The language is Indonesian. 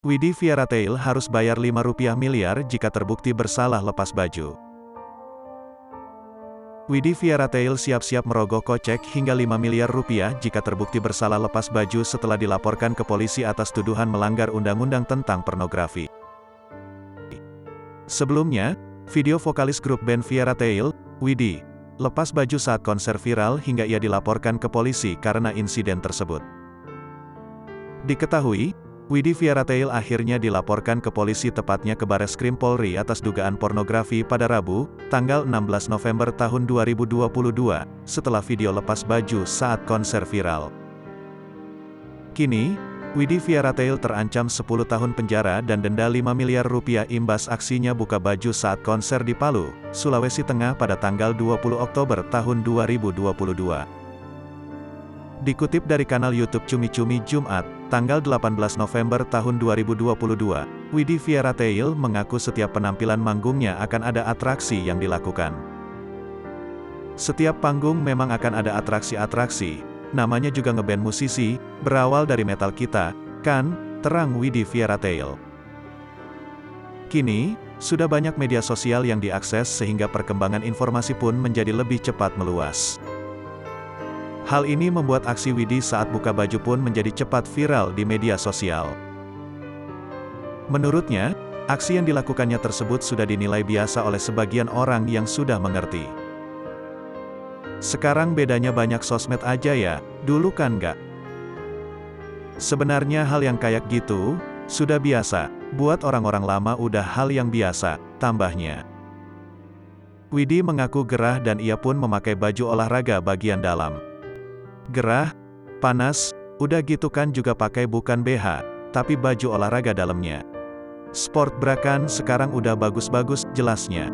Widi Fairytale harus bayar Rp5 miliar jika terbukti bersalah lepas baju. Widi Fairytale siap-siap merogoh kocek hingga Rp5 miliar jika terbukti bersalah lepas baju setelah dilaporkan ke polisi atas tuduhan melanggar undang-undang tentang pornografi. Sebelumnya, video vokalis grup band Fairytale, Widi, lepas baju saat konser viral hingga ia dilaporkan ke polisi karena insiden tersebut. Diketahui, Widi Fairytale akhirnya dilaporkan ke polisi tepatnya ke Bareskrim Polri atas dugaan pornografi pada Rabu, tanggal 16 November tahun 2022, setelah video lepas baju saat konser viral. Kini, Widi Fairytale terancam 10 tahun penjara dan denda Rp5 miliar imbas aksinya buka baju saat konser di Palu, Sulawesi Tengah pada tanggal 20 Oktober tahun 2022. Dikutip dari kanal YouTube Cumi Cumi Jumat, tanggal 18 November tahun 2022, Widi Fairytale mengaku setiap penampilan manggungnya akan ada atraksi yang dilakukan. Setiap panggung memang akan ada atraksi-atraksi, namanya juga ngeband musisi, berawal dari metal kita, kan, terang Widi Fairytale. Kini, sudah banyak media sosial yang diakses sehingga perkembangan informasi pun menjadi lebih cepat meluas. Hal ini membuat aksi Widi saat buka baju pun menjadi cepat viral di media sosial. Menurutnya, aksi yang dilakukannya tersebut sudah dinilai biasa oleh sebagian orang yang sudah mengerti. Sekarang bedanya banyak sosmed aja ya, dulu kan nggak? Sebenarnya hal yang kayak gitu, sudah biasa, buat orang-orang lama udah hal yang biasa, tambahnya. Widi mengaku gerah dan ia pun memakai baju olahraga bagian dalam. Gerah, panas, udah gitu kan juga pakai bukan BH, tapi baju olahraga dalamnya. Sport bra kan sekarang udah bagus-bagus, jelasnya.